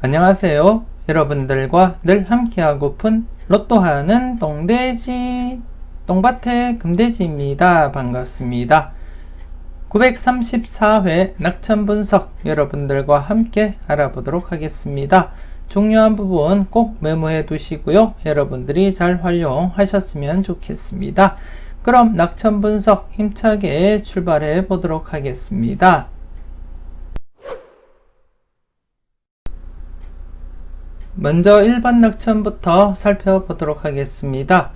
안녕하세요. 여러분들과 늘 함께하고픈 로또하는 똥돼지 똥밭의 금돼지입니다. 반갑습니다. 934회 낙천분석 여러분들과 함께 알아보도록 하겠습니다. 중요한 부분 꼭 메모해 두시고요. 여러분들이 잘 활용하셨으면 좋겠습니다. 그럼 낙천분석 힘차게 출발해 보도록 하겠습니다. 먼저 1번 낙천부터 살펴보도록 하겠습니다.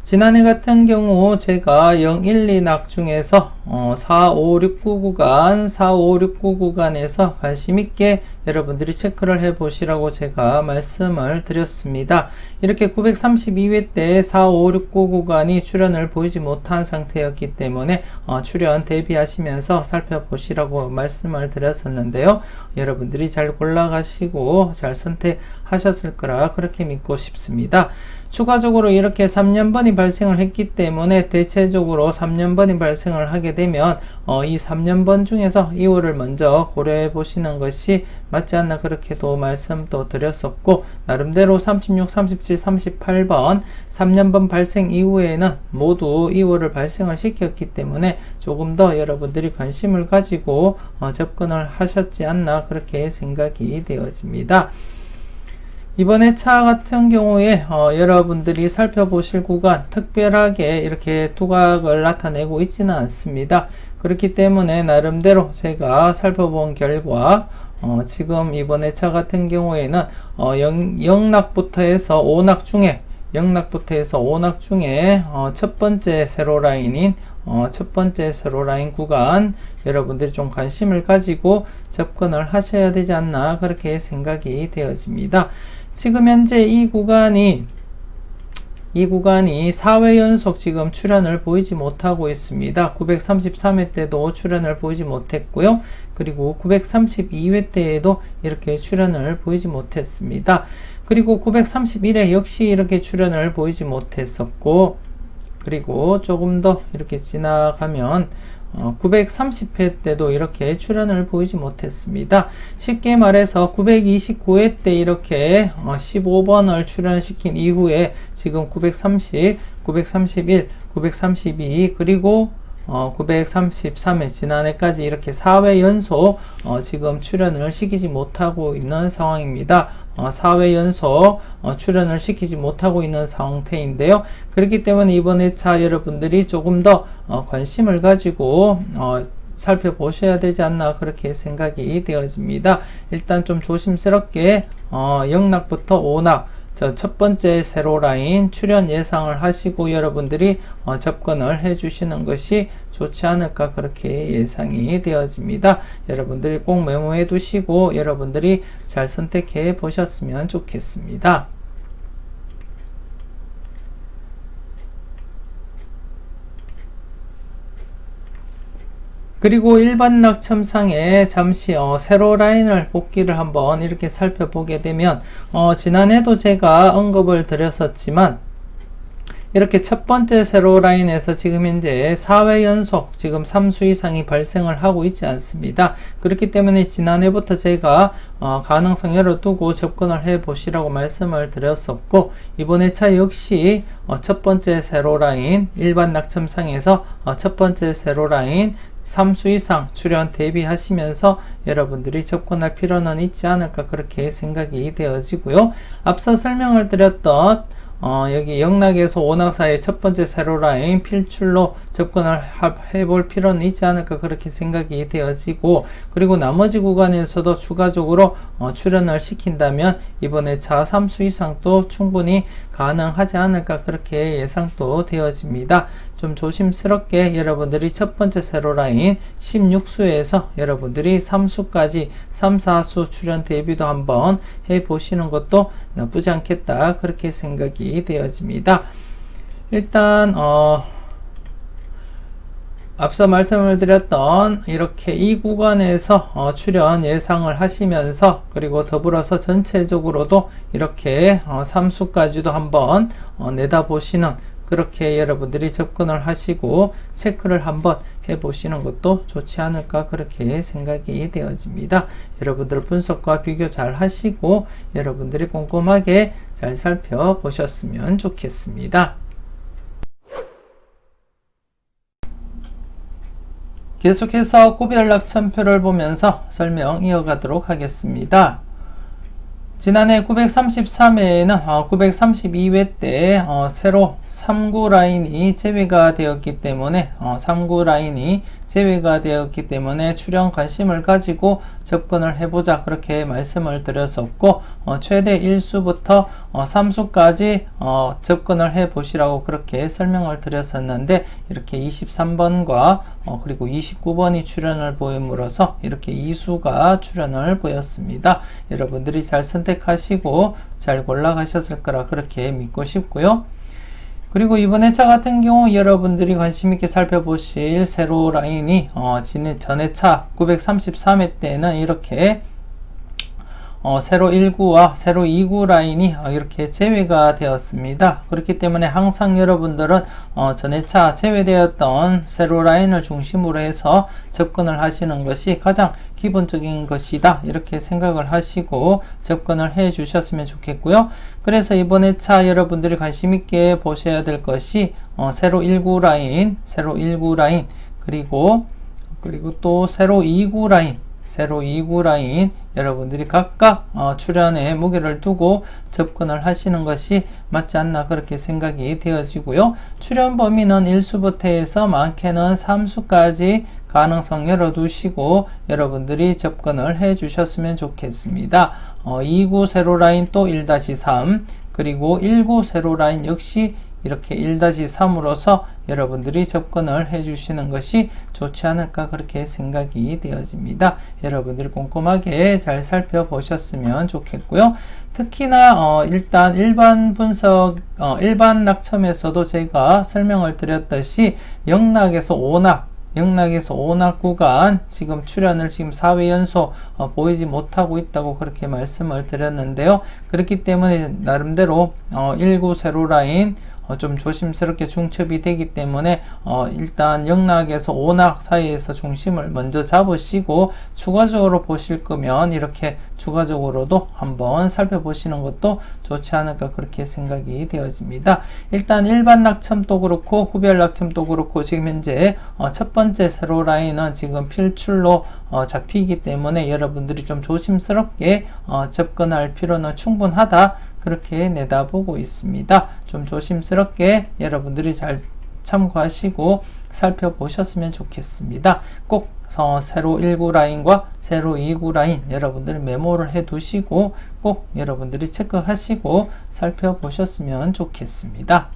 지난해 같은 경우 제가 0, 1, 2낙 중에서 4, 5, 6, 9 구간, 4, 5, 6, 9 구간에서 관심있게 여러분들이 체크를 해보시라고 제가 말씀을 드렸습니다. 이렇게 932회 때 4, 5, 6, 9 구간이 출현을 보이지 못한 상태였기 때문에 출현 대비하시면서 살펴보시라고 말씀을 드렸었는데요. 여러분들이 잘 골라가시고 잘 선택하셨을 거라 그렇게 믿고 싶습니다. 추가적으로 이렇게 3년번이 발생을 했기 때문에 대체적으로 3년번이 발생을 하게 되면 이 3년번 중에서 2호를 먼저 고려해 보시는 것이 맞지 않나 그렇게도 말씀도 드렸었고, 나름대로 36, 37, 38번 3년번 발생 이후에는 모두 2호를 발생을 시켰기 때문에 조금 더 여러분들이 관심을 가지고 접근을 하셨지 않나 그렇게 생각이 되어집니다. 이번에 차 같은 경우에 여러분들이 살펴보실 구간 특별하게 이렇게 두각을 나타내고 있지는 않습니다. 그렇기 때문에 나름대로 제가 살펴본 결과 지금 이번에 차 같은 경우에는 영락부터 해서 5낙 중에 첫 번째 세로라인인 첫 번째 세로라인 구간 여러분들이 좀 관심을 가지고 접근을 하셔야 되지 않나 그렇게 생각이 되어집니다. 지금 현재 이 구간이 4회 연속 지금 출현을 보이지 못하고 있습니다. 933회 때도 출현을 보이지 못했고요. 그리고 932회 때에도 이렇게 출현을 보이지 못했습니다. 그리고 931회 역시 이렇게 출현을 보이지 못했었고, 그리고 조금 더 이렇게 지나가면 930회 때도 이렇게 출현을 보이지 못했습니다. 쉽게 말해서 929회 때 이렇게 15번을 출현시킨 이후에 지금 930, 931, 932 그리고 933회 지난해까지 이렇게 4회 연속 지금 출현을 시키지 못하고 있는 상황입니다. 4회 연속 출현을 시키지 못하고 있는 상태인데요. 그렇기 때문에 이번에 차 여러분들이 조금 더 관심을 가지고 살펴보셔야 되지 않나 그렇게 생각이 되어집니다. 일단 좀 조심스럽게 영락부터 5낙 첫 번째 세로라인 출현 예상을 하시고 여러분들이 접근을 해 주시는 것이 좋지 않을까 그렇게 예상이 되어집니다. 여러분들이 꼭 메모해 두시고 여러분들이 잘 선택해 보셨으면 좋겠습니다. 그리고 일반 낙첨상에 잠시 세로 라인을 뽑기를 한번 이렇게 살펴보게 되면 지난해도 제가 언급을 드렸었지만 이렇게 첫 번째 세로 라인에서 지금 현재 4회 연속 지금 3수 이상이 발생을 하고 있지 않습니다. 그렇기 때문에 지난해부터 제가 가능성 열어두고 접근을 해 보시라고 말씀을 드렸었고, 이번에 차 역시 첫 번째 세로 라인 일반 낙첨상에서 첫 번째 세로 라인 3수 이상 출현 대비하시면서 여러분들이 접근할 필요는 있지 않을까 그렇게 생각이 되어지고요. 앞서 설명을 드렸던 여기 영락에서 5낙 사이 첫 번째 세로라인 필출로 접근을 해볼 필요는 있지 않을까 그렇게 생각이 되어지고, 그리고 나머지 구간에서도 추가적으로 출현을 시킨다면 이번에 차 3수 이상도 충분히 가능하지 않을까 그렇게 예상도 되어집니다. 좀 조심스럽게 여러분들이 첫 번째 세로라인 16수에서 여러분들이 3수까지 3, 4수 출현 대비도 한번 해 보시는 것도 나쁘지 않겠다 그렇게 생각이 되어집니다. 일단 앞서 말씀을 드렸던 이렇게 이 구간에서 출현 예상을 하시면서, 그리고 더불어서 전체적으로도 이렇게 3수까지도 한번 내다보시는 그렇게 여러분들이 접근을 하시고 체크를 한번 해보시는 것도 좋지 않을까 그렇게 생각이 되어집니다. 여러분들 분석과 비교 잘 하시고 여러분들이 꼼꼼하게 잘 살펴보셨으면 좋겠습니다. 계속해서 구별낙천표를 보면서 설명 이어가도록 하겠습니다. 지난해 933회에는 932회 때 새로 3구 라인이 제외가 되었기 때문에 3구 라인이 제외가 되었기 때문에 출현 관심을 가지고 접근을 해보자 그렇게 말씀을 드렸었고 최대 1수부터 3수까지 접근을 해보시라고 그렇게 설명을 드렸었는데 이렇게 23번과 그리고 29번이 출현을 보임으로써 이렇게 2수가 출현을 보였습니다. 여러분들이 잘 선택하시고 잘 골라가셨을 거라 그렇게 믿고 싶고요. 그리고 이번 회차 같은 경우 여러분들이 관심있게 살펴보실 세로 라인이 전회차 933회 때는 이렇게 세로 1구와 세로 2구 라인이 이렇게 제외가 되었습니다. 그렇기 때문에 항상 여러분들은 전회차 제외되었던 세로 라인을 중심으로 해서 접근을 하시는 것이 가장 기본적인 것이다 이렇게 생각을 하시고 접근을 해 주셨으면 좋겠고요. 그래서 이번 회차 여러분들이 관심 있게 보셔야 될 것이 세로 1구 라인, 세로 1구 라인 그리고 또 세로 2구 라인, 세로 2구 라인 여러분들이 각각 출현에 무게를 두고 접근을 하시는 것이 맞지 않나 그렇게 생각이 되어지고요. 출현 범위는 1수부터 해서 많게는 3수까지 가능성 열어두시고 여러분들이 접근을 해 주셨으면 좋겠습니다. 2구 세로라인 또 1-3 그리고 1구 세로라인 역시 이렇게 1-3으로서 여러분들이 접근을 해 주시는 것이 좋지 않을까 그렇게 생각이 되어집니다. 여러분들이 꼼꼼하게 잘 살펴보셨으면 좋겠고요. 특히나 일단 일반 분석, 일반 낙첨에서도 제가 설명을 드렸듯이 영락에서 5낙 구간 지금 출현을 지금 4회 연속 보이지 못하고 있다고 그렇게 말씀을 드렸는데요. 그렇기 때문에 나름대로 1구 세로라인 좀 조심스럽게 중첩이 되기 때문에 일단 영락에서 5낙 사이에서 중심을 먼저 잡으시고 추가적으로 보실 거면 이렇게 추가적으로도 한번 살펴보시는 것도 좋지 않을까 그렇게 생각이 되어집니다. 일단 일반 낙첨도 그렇고 구별 낙첨도 그렇고 지금 현재 첫 번째 세로 라인은 지금 필출로 잡히기 때문에 여러분들이 좀 조심스럽게 접근할 필요는 충분하다 그렇게 내다보고 있습니다. 좀 조심스럽게 여러분들이 잘 참고하시고 살펴보셨으면 좋겠습니다. 꼭 세로 1구 라인과 세로 2구 라인 여러분들 메모를 해 두시고 꼭 여러분들이 체크하시고 살펴보셨으면 좋겠습니다.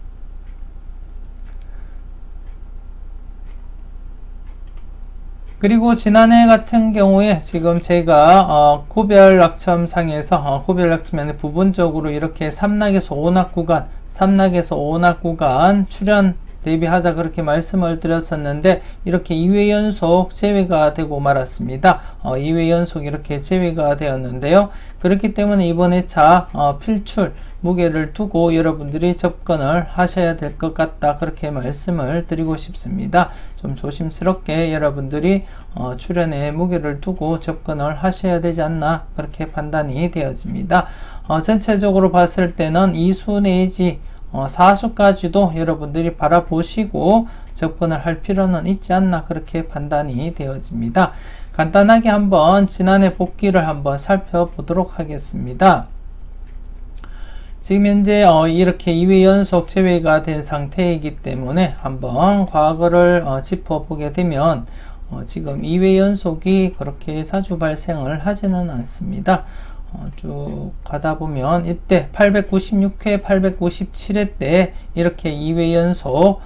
그리고 지난해 같은 경우에 지금 제가 구별 낙첨상에서 구별 낙첨에는 부분적으로 이렇게 3낙에서 5낙 구간 출현 대비하자 그렇게 말씀을 드렸었는데 이렇게 2회 연속 제외가 되고 말았습니다. 2회 연속 이렇게 제외가 되었는데요. 그렇기 때문에 이번 회차 필출 무게를 두고 여러분들이 접근을 하셔야 될 것 같다 그렇게 말씀을 드리고 싶습니다. 좀 조심스럽게 여러분들이 출현에 무게를 두고 접근을 하셔야 되지 않나 그렇게 판단이 되어집니다. 전체적으로 봤을 때는 2수 내지 4수까지도 여러분들이 바라보시고 접근을 할 필요는 있지 않나 그렇게 판단이 되어집니다. 간단하게 한번 지난해 복기를 한번 살펴보도록 하겠습니다. 지금 현재 이렇게 2회 연속 제외가 된 상태이기 때문에 한번 과거를 짚어보게 되면 지금 2회 연속이 그렇게 자주 발생을 하지는 않습니다. 쭉 가다 보면 이때 896회, 897회 때 이렇게 2회 연속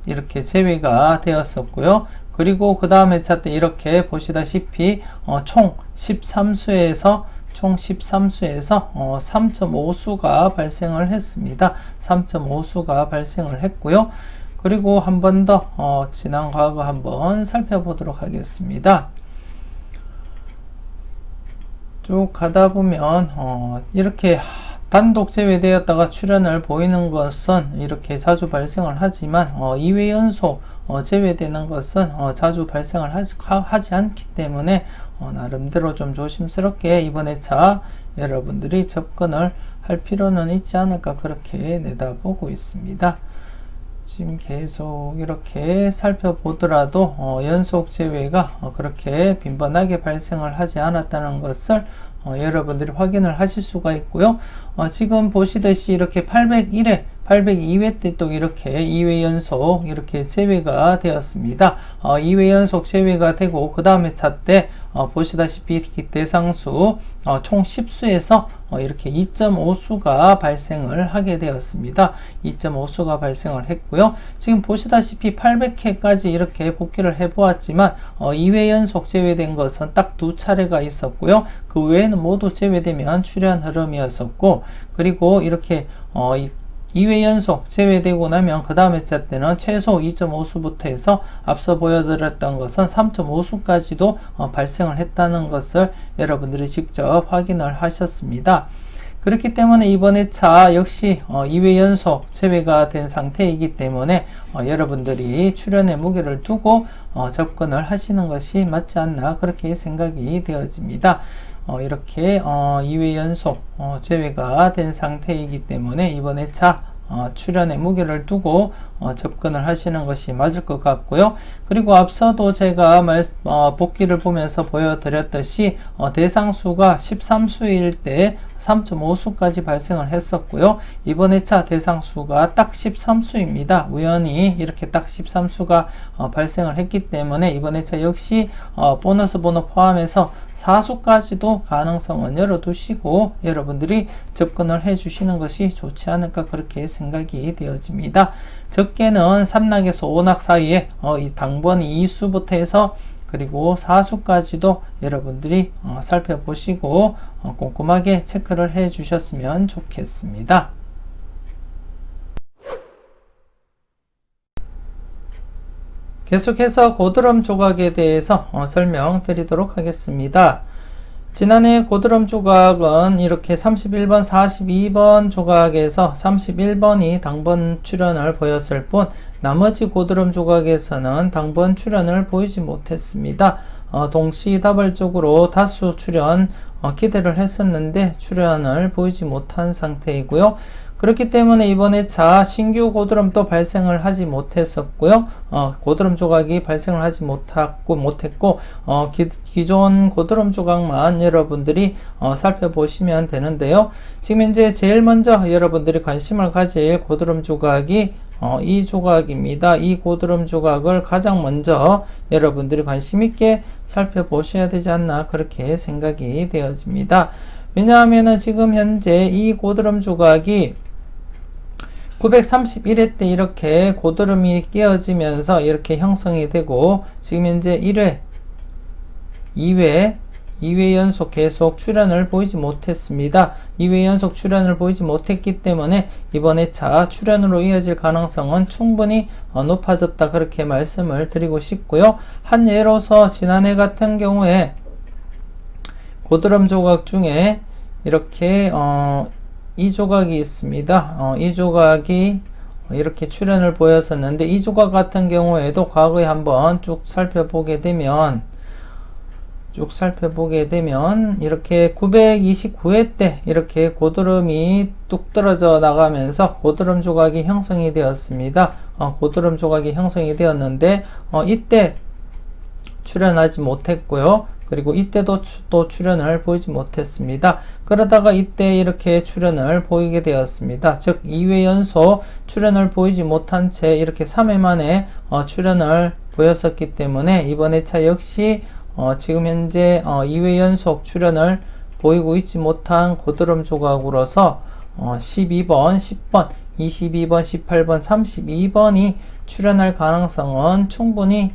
이렇게 제외가 되었었고요. 그리고 그 다음 회차 때 이렇게 보시다시피 총 13수에서 3.5수가 발생을 했습니다. 3.5수가 발생을 했고요. 그리고 한 번 더 지난 과거 한번 살펴보도록 하겠습니다. 쭉 가다 보면 이렇게 단독 제외되었다가 출연을 보이는 것은 이렇게 자주 발생을 하지만 2회 연속 제외되는 것은 자주 발생을 하지 않기 때문에 나름대로 좀 조심스럽게 이번 회차 여러분들이 접근을 할 필요는 있지 않을까 그렇게 내다보고 있습니다. 지금 계속 이렇게 살펴보더라도 연속 제외가 그렇게 빈번하게 발생을 하지 않았다는 것을 여러분들이 확인을 하실 수가 있고요. 지금 보시듯이 이렇게 801회, 802회 때 또 이렇게 2회 연속 이렇게 제외가 되었습니다. 2회 연속 제외가 되고 그 다음에 차 때 보시다시피 대상수 총 10수에서 이렇게 2.5수가 발생을 하게 되었습니다. 2.5수가 발생을 했고요. 지금 보시다시피 800회까지 이렇게 복귀를 해보았지만 2회 연속 제외된 것은 딱 2차례가 있었고요. 그 외에는 모두 제외되면 출현 흐름이었었고, 그리고 이렇게 2회 연속 제외되고 나면 그 다음에 차 때는 최소 2.5수부터 해서 앞서 보여드렸던 것은 3.5수까지도 발생을 했다는 것을 여러분들이 직접 확인을 하셨습니다. 그렇기 때문에 이번에 차 역시 2회 연속 제외가 된 상태이기 때문에 여러분들이 출연의 무게를 두고 접근을 하시는 것이 맞지 않나 그렇게 생각이 되어집니다. 이렇게 2회 연속 제외가 된 상태이기 때문에 이번에 차 출연의 무게를 두고 접근을 하시는 것이 맞을 것 같고요. 그리고 앞서도 제가 복기를 보면서 보여드렸듯이 대상수가 13수일 때 3.5수까지 발생을 했었고요. 이번 회차 대상수가 딱 13수입니다. 우연히 이렇게 딱 13수가 발생을 했기 때문에 이번 회차 역시 보너스 번호 포함해서 4수까지도 가능성은 열어두시고 여러분들이 접근을 해주시는 것이 좋지 않을까 그렇게 생각이 되어집니다. 적게는 3낙에서 5낙 사이에 이 당번이 2수부터 해서 그리고 4수까지도 여러분들이 살펴보시고 꼼꼼하게 체크를 해 주셨으면 좋겠습니다. 계속해서 고드럼 조각에 대해서 설명드리도록 하겠습니다. 지난해 고드럼 조각은 이렇게 31번, 42번 조각에서 31번이 당번 출현을 보였을 뿐 나머지 고드럼 조각에서는 당번 출현을 보이지 못했습니다. 동시다발적으로 다수 출현 기대를 했었는데 출현을 보이지 못한 상태이고요. 그렇기 때문에 이번에 신규 고드럼도 발생을 하지 못했었고요. 고드럼 조각이 발생을 하지 못했고 기존 고드럼 조각만 여러분들이 살펴보시면 되는데요. 지금 현재 제일 먼저 여러분들이 관심을 가질 고드럼 조각이 이 조각입니다. 이 고드럼 조각을 가장 먼저 여러분들이 관심 있게 살펴보셔야 되지 않나 그렇게 생각이 되어집니다. 왜냐하면 지금 현재 이 고드럼 조각이 931회 때 이렇게 고드름이 끼어지면서 이렇게 형성이 되고 지금 현재 1회, 2회 연속 계속 출현을 보이지 못했습니다. 2회 연속 출현을 보이지 못했기 때문에 이번 회차 출현으로 이어질 가능성은 충분히 높아졌다 그렇게 말씀을 드리고 싶고요. 한 예로서 지난해 같은 경우에 고드름 조각 중에 이렇게 이 조각이 있습니다. 이 조각이 이렇게 출현을 보였었는데 이 조각 같은 경우에도 과거에 한번 쭉 살펴보게 되면 이렇게 929회 때 이렇게 고드름이 뚝 떨어져 나가면서 고드름 조각이 형성이 되었습니다. 고드름 조각이 형성이 되었는데 이때 출현하지 못했고요. 그리고 이때도 또 출현을 보이지 못했습니다. 그러다가 이때 이렇게 출현을 보이게 되었습니다. 즉 2회 연속 출현을 보이지 못한 채 이렇게 3회 만에 출현을 보였었기 때문에 이번 회차 역시 지금 현재 2회 연속 출현을 보이고 있지 못한 고드름 조각으로서 12번, 10번, 22번, 18번, 32번이 출현할 가능성은 충분히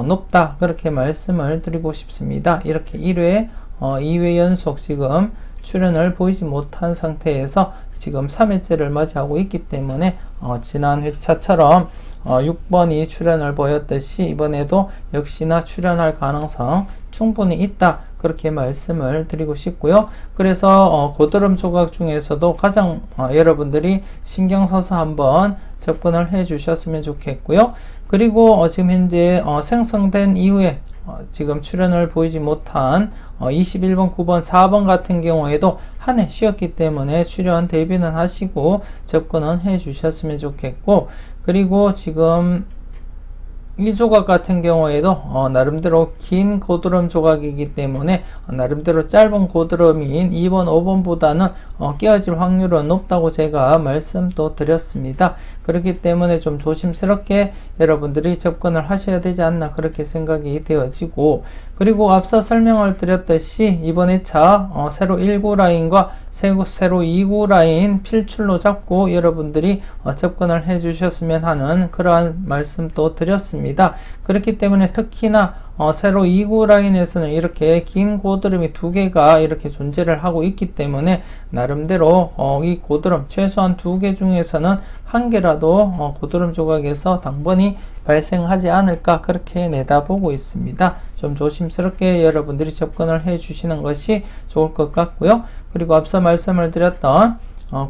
높다 그렇게 말씀을 드리고 싶습니다. 이렇게 1회, 2회 연속 지금 출현을 보이지 못한 상태에서 지금 3회째를 맞이하고 있기 때문에 지난 회차처럼 6번이 출현을 보였듯이 이번에도 역시나 출현할 가능성 충분히 있다, 그렇게 말씀을 드리고 싶고요. 그래서 고드름 조각 중에서도 가장 여러분들이 신경 써서 한번 접근을 해 주셨으면 좋겠고요. 그리고 지금 현재 생성된 이후에 지금 출현을 보이지 못한 21번, 9번, 4번 같은 경우에도 한 해 쉬었기 때문에 출현 대비는 하시고 접근은 해 주셨으면 좋겠고, 그리고 지금 이 조각 같은 경우에도 나름대로 긴 고드름 조각이기 때문에 나름대로 짧은 고드름인 2번, 5번보다는 깨어질 확률은 높다고 제가 말씀도 드렸습니다. 그렇기 때문에 좀 조심스럽게 여러분들이 접근을 하셔야 되지 않나, 그렇게 생각이 되어지고, 그리고 앞서 설명을 드렸듯이 이번 2차 세로 1구 라인과 세로 2구 라인 필출로 잡고 여러분들이 접근을 해 주셨으면 하는 그러한 말씀도 드렸습니다. 그렇기 때문에 특히나 세로 2구 라인에서는 이렇게 긴 고드름이 두 개가 이렇게 존재를 하고 있기 때문에 나름대로 이 고드름 최소한 두 개 중에서는 한 개라도 고드름 조각에서 당번이 발생하지 않을까, 그렇게 내다보고 있습니다. 좀 조심스럽게 여러분들이 접근을 해 주시는 것이 좋을 것 같고요. 그리고 앞서 말씀을 드렸던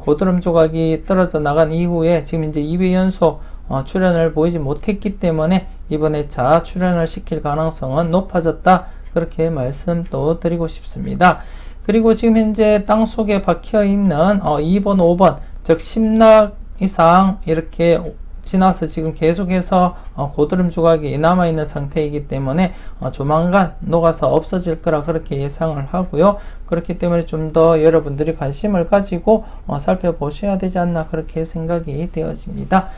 고드름 조각이 떨어져 나간 이후에 지금 이제 2회 연속 출현을 보이지 못했기 때문에 이번 2차 출현을 시킬 가능성은 높아졌다, 그렇게 말씀도 드리고 싶습니다. 그리고 지금 현재 땅속에 박혀 있는 2번, 5번, 즉 10낙 이상 이렇게 지나서 지금 계속해서 고드름 조각이 남아있는 상태이기 때문에 조만간 녹아서 없어질 거라 그렇게 예상을 하고요. 그렇기 때문에 좀 더 여러분들이 관심을 가지고 살펴보셔야 되지 않나, 그렇게 생각이 되어집니다.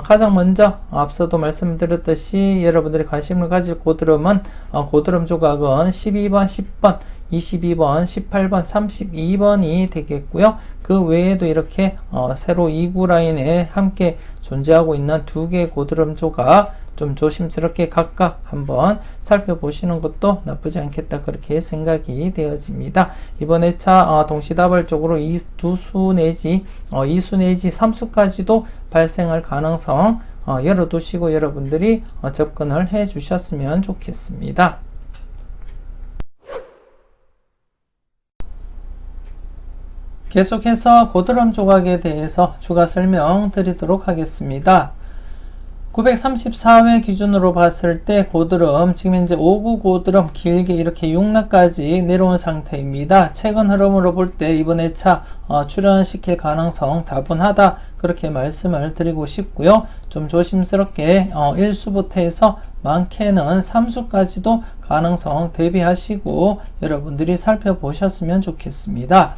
가장 먼저 앞서도 말씀드렸듯이 여러분들이 관심을 가질 고드름은 고드름 조각은 12번, 10번, 22번, 18번, 32번이 되겠고요. 그 외에도 이렇게 세로 2구 라인에 함께 존재하고 있는 두 개의 고드름 조각 좀 조심스럽게 각각 한번 살펴보시는 것도 나쁘지 않겠다, 그렇게 생각이 되어집니다. 이번 2차 동시다발적으로 두수 내지 2수 내지 3수까지도 발생할 가능성 열어두시고 여러분들이 접근을 해 주셨으면 좋겠습니다. 계속해서 고드름 조각에 대해서 추가 설명 드리도록 하겠습니다. 934회 기준으로 봤을 때 고드름, 지금 현재 5구 고드름 길게 이렇게 6낙까지 내려온 상태입니다. 최근 흐름으로 볼 때 이번 2차 출현시킬 가능성 다분하다, 그렇게 말씀을 드리고 싶고요. 좀 조심스럽게 1수부터 해서 많게는 3수까지도 가능성 대비하시고 여러분들이 살펴보셨으면 좋겠습니다.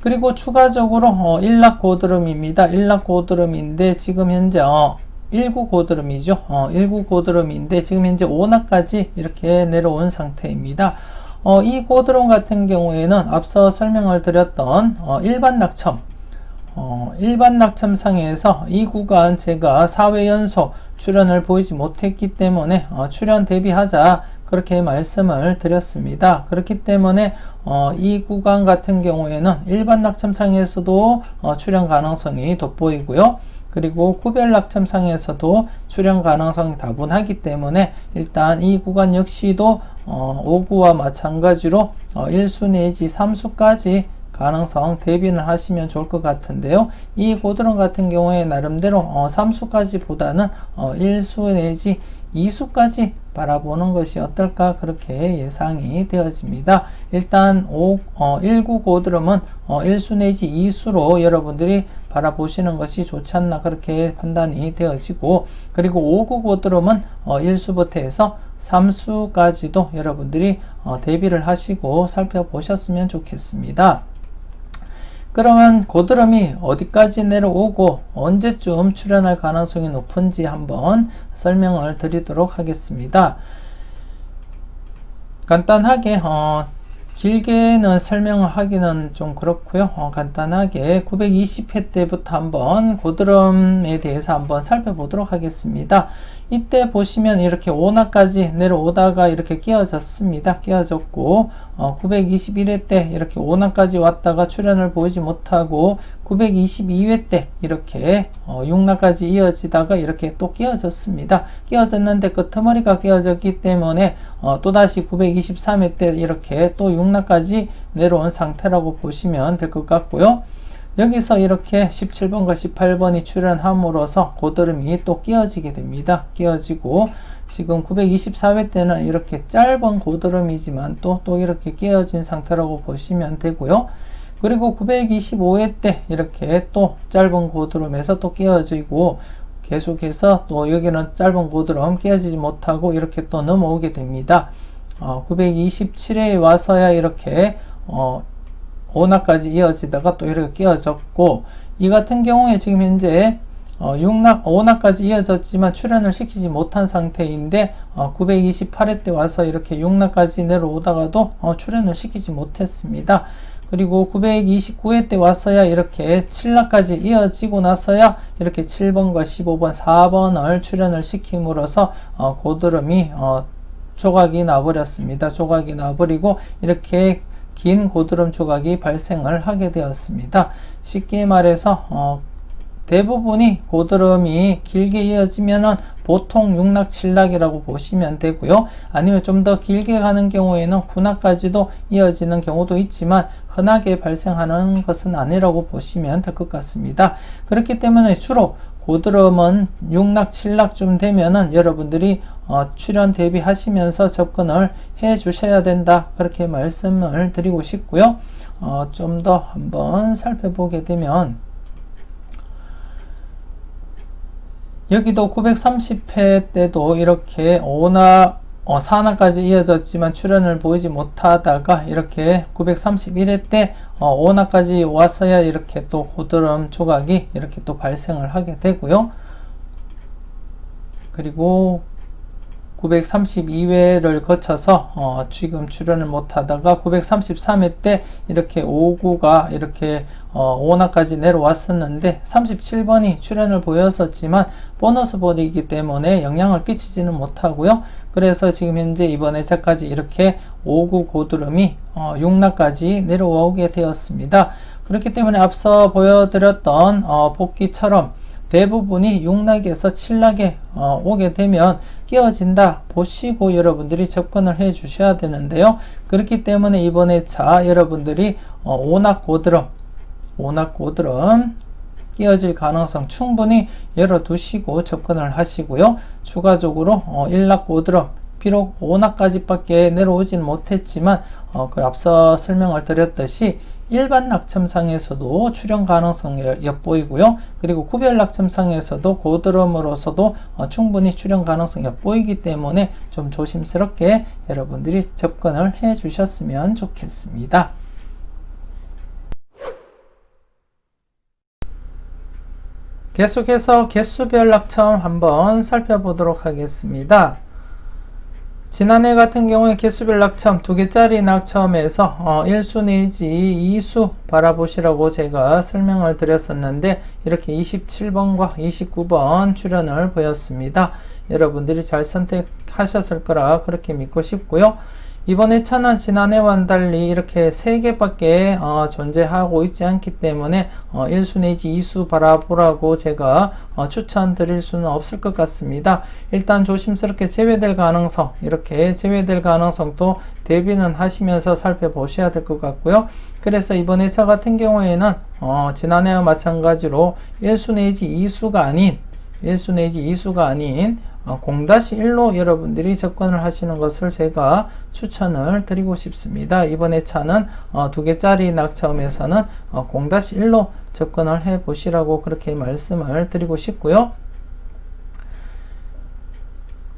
그리고 추가적으로 1낙 고드름입니다. 1낙 고드름인데 지금 현재 1구 고드름이죠. 1구 고드름인데 지금 현재 5낙까지 이렇게 내려온 상태입니다. 이 고드름 같은 경우에는 앞서 설명을 드렸던 일반 낙첨, 일반 낙첨상에서 이 구간 제가 4회 연속 출현을 보이지 못했기 때문에 출현 대비하자, 그렇게 말씀을 드렸습니다. 그렇기 때문에 이 구간 같은 경우에는 일반 낙첨상에서도 출현 가능성이 돋보이고요. 그리고 구별 낙첨상에서도 출현 가능성이 다분하기 때문에 일단 이 구간 역시도 5구와 마찬가지로 1수 내지 3수까지 가능성 대비는 하시면 좋을 것 같은데요. 이 고드름 같은 경우에 나름대로 3수까지 보다는 1수 내지 2수까지 바라보는 것이 어떨까, 그렇게 예상이 되어집니다. 일단 1구 고드름은 1수 내지 2수로 여러분들이 바라보시는 것이 좋지 않나, 그렇게 판단이 되어지고, 그리고 5구 고드름은 1수부터 해서 3수까지도 여러분들이 대비를 하시고 살펴보셨으면 좋겠습니다. 그러면 고드름이 어디까지 내려오고 언제쯤 출현할 가능성이 높은지 한번 설명을 드리도록 하겠습니다. 간단하게 길게는 설명을 하기는 좀 그렇고요. 간단하게 920회 때부터 한번 고드름에 대해서 한번 살펴보도록 하겠습니다. 이때 보시면 이렇게 5낙까지 내려오다가 이렇게 끼어졌습니다. 끼어졌고 921회 때 이렇게 5낙까지 왔다가 출현을 보이지 못하고 922회 때 이렇게 6낙까지 이어지다가 이렇게 또 끼어졌습니다. 끼어졌는데 끄트머리가 끼어졌기 때문에 또다시 923회 때 이렇게 또 6낙까지 내려온 상태라고 보시면 될 것 같고요. 여기서 이렇게 17번과 18번이 출현함으로써 고드름이 또 끼어지게 됩니다. 끼어지고 지금 924회 때는 이렇게 짧은 고드름이지만 또 이렇게 끼어진 상태라고 보시면 되고요. 그리고 925회 때 이렇게 또 짧은 고드름에서 또 끼어지고 계속해서 또 여기는 짧은 고드름 끼어지지 못하고 이렇게 또 넘어오게 됩니다. 927회에 와서야 이렇게 5낙까지 이어지다가 또 이렇게 끼어졌고, 이 같은 경우에 지금 현재 5낙까지 이어졌지만 출현을 시키지 못한 상태인데 928회 때 와서 이렇게 6낙까지 내려오다가도 출현을 시키지 못했습니다. 그리고 929회 때 와서야 이렇게 7낙까지 이어지고 나서야 이렇게 7번과 15번, 4번을 출현을 시킴으로써 고드름이 조각이 나버렸습니다. 조각이 나버리고 이렇게 긴 고드름 조각이 발생을 하게 되었습니다. 쉽게 말해서 대부분이 고드름이 길게 이어지면은 보통 6낙, 7낙이라고 보시면 되고요. 아니면 좀 더 길게 가는 경우에는 9낙까지도 이어지는 경우도 있지만 흔하게 발생하는 것은 아니라고 보시면 될 것 같습니다. 그렇기 때문에 주로 고드름은 6낙, 7낙쯤 되면은 여러분들이 출현 대비하시면서 접근을 해 주셔야 된다, 그렇게 말씀을 드리고 싶고요. 좀 더 한번 살펴보게 되면 여기도 930회 때도 이렇게 4낙까지 이어졌지만 출현을 보이지 못하다가 이렇게 931회 때 5낙까지 와서야 이렇게 또 고드름 조각이 이렇게 또 발생을 하게 되고요. 그리고 932회를 거쳐서 지금 출현을 못하다가 933회 때 이렇게 5구가 이렇게 5낙까지 내려왔었는데 37번이 출현을 보였었지만 보너스 볼이기 때문에 영향을 끼치지는 못하고요. 그래서 지금 현재 이번 회차까지 이렇게 5구 고드름이 6낙까지 내려오게 되었습니다. 그렇기 때문에 앞서 보여드렸던 복귀처럼 대부분이 6낙에서 7낙에 오게 되면 끼어진다 보시고 여러분들이 접근을 해 주셔야 되는데요. 그렇기 때문에 이번 회차 여러분들이 5낙 고드름 끼어질 가능성 충분히 열어두시고 접근을 하시고요. 추가적으로 1낙 고드름, 비록 5낙까지 밖에 내려오지는 못했지만 앞서 설명을 드렸듯이 일반 낙첨상에서도 출현 가능성이 엿보이고요. 그리고 구별 낙첨상에서도 고드름으로서도 충분히 출현 가능성이 엿보이기 때문에 좀 조심스럽게 여러분들이 접근을 해 주셨으면 좋겠습니다. 계속해서 개수별 낙첨 한번 살펴보도록 하겠습니다. 지난해 같은 경우에 개수별 낙첨 2개짜리 낙첨에서 1수 내지 2수 바라보시라고 제가 설명을 드렸었는데 이렇게 27번과 29번 출현을 보였습니다. 여러분들이 잘 선택하셨을 거라 그렇게 믿고 싶고요. 이번 회차는 지난해와는 달리 이렇게 3개밖에 존재하고 있지 않기 때문에 1수 내지 2수 바라보라고 제가 추천드릴 수는 없을 것 같습니다. 일단 조심스럽게 제외될 가능성, 이렇게 제외될 가능성도 대비는 하시면서 살펴보셔야 될 것 같고요. 그래서 이번 회차 같은 경우에는 지난해와 마찬가지로 1수 내지 2수가 아닌 0-1로 여러분들이 접근을 하시는 것을 제가 추천을 드리고 싶습니다. 이번 회차는 2개짜리 낙첨에서는 0-1로 접근을 해 보시라고 그렇게 말씀을 드리고 싶고요.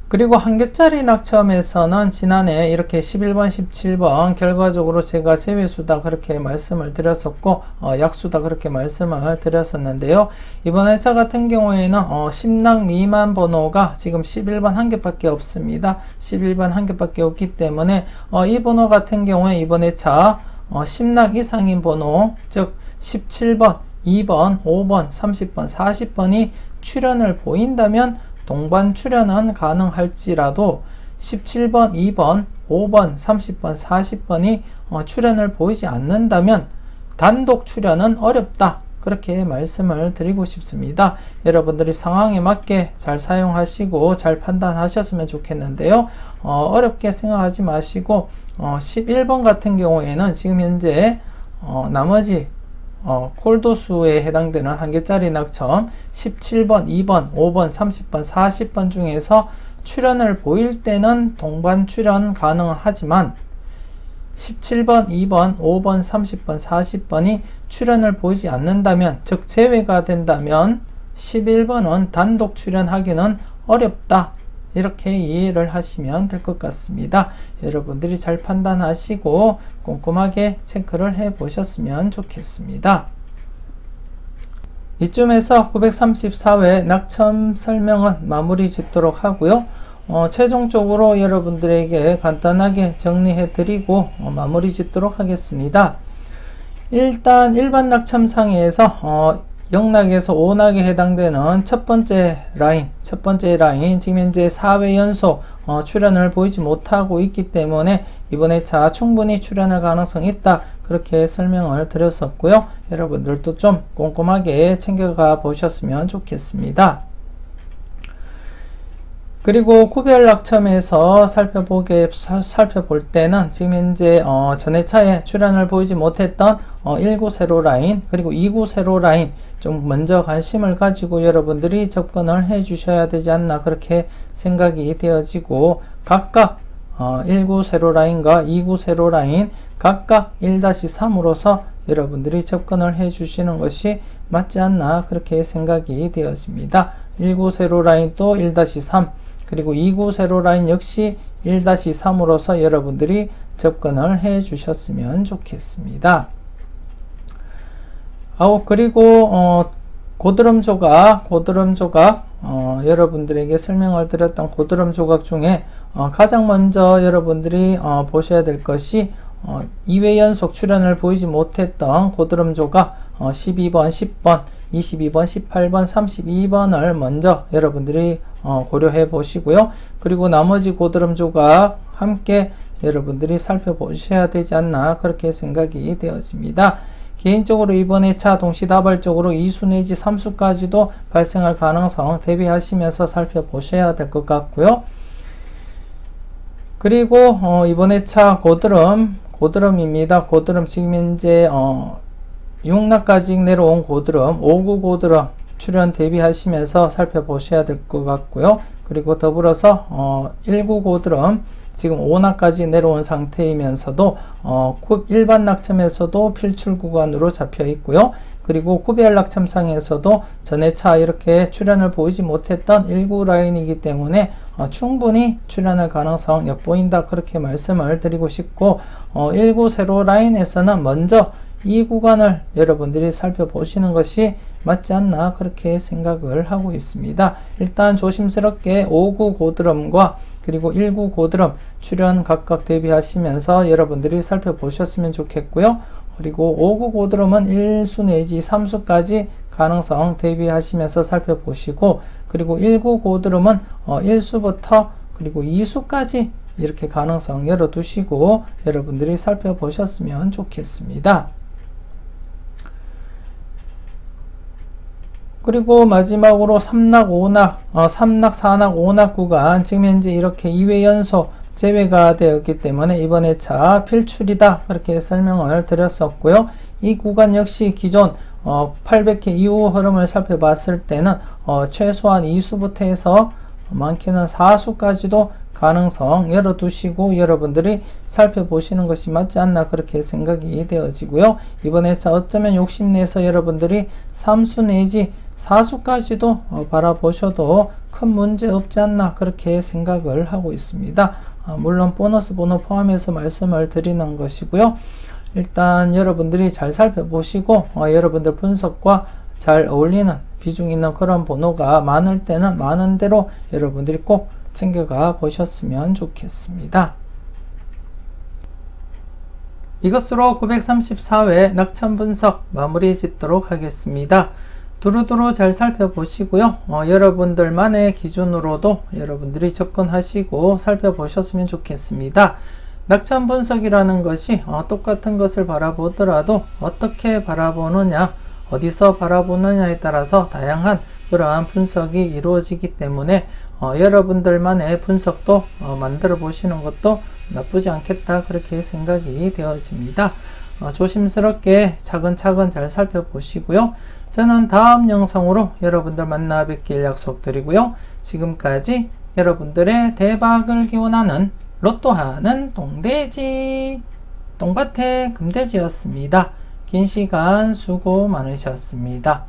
그리고 1개짜리 낙첨에서는 지난해 이렇게 11번, 17번 결과적으로 제가 제외수다 그렇게 말씀을 드렸었고 약수다 그렇게 말씀을 드렸었는데요. 이번 회차 같은 경우에는 10낙 미만 번호가 지금 11번 한 개밖에 없습니다. 11번 한 개밖에 없기 때문에 이 번호 같은 경우에 이번 회차 10낙 이상인 번호, 즉 17번, 2번, 5번, 30번, 40번이 출현을 보인다면 동반 출연은 가능할지라도 17번, 2번, 5번, 30번, 40번이 출연을 보이지 않는다면 단독 출연은 어렵다. 그렇게 말씀을 드리고 싶습니다. 여러분들이 상황에 맞게 잘 사용하시고 잘 판단하셨으면 좋겠는데요. 어렵게 생각하지 마시고 11번 같은 경우에는 지금 현재 나머지 콜도수에 해당되는 한 개짜리 낙첨 17번, 2번, 5번, 30번, 40번 중에서 출연을 보일 때는 동반 출연 가능하지만 17번, 2번, 5번, 30번, 40번이 출연을 보이지 않는다면, 즉 제외가 된다면 11번은 단독 출연하기는 어렵다. 이렇게 이해를 하시면 될 것 같습니다. 여러분들이 잘 판단하시고 꼼꼼하게 체크를 해 보셨으면 좋겠습니다. 이쯤에서 934회 낙첨 설명은 마무리 짓도록 하고요. 최종적으로 여러분들에게 간단하게 정리해 드리고 마무리 짓도록 하겠습니다. 일단 일반 낙첨상에서 영락에서 5낙에 해당되는 첫 번째 라인 지금 현재 4회 연속 출연을 보이지 못하고 있기 때문에 이번 회차 충분히 출연할 가능성이 있다. 그렇게 설명을 드렸었고요. 여러분들도 좀 꼼꼼하게 챙겨가 보셨으면 좋겠습니다. 그리고 구별 낙첨에서 살펴볼 때는 지금 현재 전회차에 출연을 보이지 못했던 1구 세로 라인 그리고 2구 세로 라인 좀 먼저 관심을 가지고 여러분들이 접근을 해 주셔야 되지 않나 그렇게 생각이 되어지고 각각 1구 세로 라인과 2구 세로 라인 각각 1-3으로서 여러분들이 접근을 해 주시는 것이 맞지 않나 그렇게 생각이 되어집니다. 1구 세로 라인 또 1-3 그리고 2구 세로 라인 역시 1-3으로서 여러분들이 접근을 해 주셨으면 좋겠습니다. 그리고 고드름 조각 여러분들에게 설명을 드렸던 고드름 조각 중에 가장 먼저 여러분들이 보셔야 될 것이 2회 연속 출연을 보이지 못했던 고드름 조각 12번, 10번, 22번, 18번, 32번을 먼저 여러분들이 고려해 보시고요. 그리고 나머지 고드름 조각 함께 여러분들이 살펴보셔야 되지 않나 그렇게 생각이 되어집니다. 개인적으로 이번 회차 동시다발적으로 2수 내지 3수까지도 발생할 가능성 대비하시면서 살펴보셔야 될 것 같고요. 그리고 이번 회차 고드름입니다. 고드름 지금 현재 6낙까지 내려온 고드름 5구 고드름 출연 대비하시면서 살펴보셔야 될 것 같고요. 그리고 더불어서 1구 고드름 지금 5낙까지 내려온 상태이면서도 일반 낙첨에서도 필출 구간으로 잡혀 있고요. 그리고 구별 낙첨상에서도 전회차 이렇게 출연을 보이지 못했던 1구 라인이기 때문에 충분히 출연할 가능성 엿보인다 그렇게 말씀을 드리고 싶고 1구 세로 라인에서는 먼저 이 구간을 여러분들이 살펴보시는 것이 맞지 않나 그렇게 생각을 하고 있습니다. 일단 조심스럽게 5구 고드럼과 그리고 1구 고드럼 출연 각각 대비하시면서 여러분들이 살펴보셨으면 좋겠고요. 그리고 5구 고드럼은 1수 내지 3수까지 가능성 대비하시면서 살펴보시고 그리고 1구 고드럼은 1수부터 그리고 2수까지 이렇게 가능성 열어두시고 여러분들이 살펴보셨으면 좋겠습니다. 그리고 마지막으로 3낙, 4낙, 5낙 구간 지금 현재 이렇게 2회 연속 제외가 되었기 때문에 이번 회차 필출이다 그렇게 설명을 드렸었고요. 이 구간 역시 기존 800회 이후 흐름을 살펴봤을 때는 최소한 2수부터 해서 많게는 4수까지도 가능성 열어두시고 여러분들이 살펴보시는 것이 맞지 않나 그렇게 생각이 되어지고요. 이번 회차 어쩌면 욕심내서 여러분들이 3수 내지 4수까지도 바라보셔도 큰 문제 없지 않나 그렇게 생각을 하고 있습니다. 물론 보너스 번호 포함해서 말씀을 드리는 것이고요. 일단 여러분들이 잘 살펴보시고 여러분들 분석과 잘 어울리는 비중 있는 그런 번호가 많을 때는 많은 대로 여러분들이 꼭 챙겨가 보셨으면 좋겠습니다. 이것으로 934회 낙첨 분석 마무리 짓도록 하겠습니다. 두루두루 잘 살펴보시고요. 여러분들만의 기준으로도 여러분들이 접근하시고 살펴보셨으면 좋겠습니다. 낙천 분석이라는 것이 똑같은 것을 바라보더라도 어떻게 바라보느냐, 어디서 바라보느냐에 따라서 다양한 그러한 분석이 이루어지기 때문에 여러분들만의 분석도 만들어 보시는 것도 나쁘지 않겠다, 그렇게 생각이 되어집니다. 조심스럽게 차근차근 잘 살펴보시고요. 저는 다음 영상으로 여러분들 만나 뵙길 약속드리고요. 지금까지 여러분들의 대박을 기원하는 로또하는 동돼지 똥밭의 금돼지였습니다. 긴 시간 수고 많으셨습니다.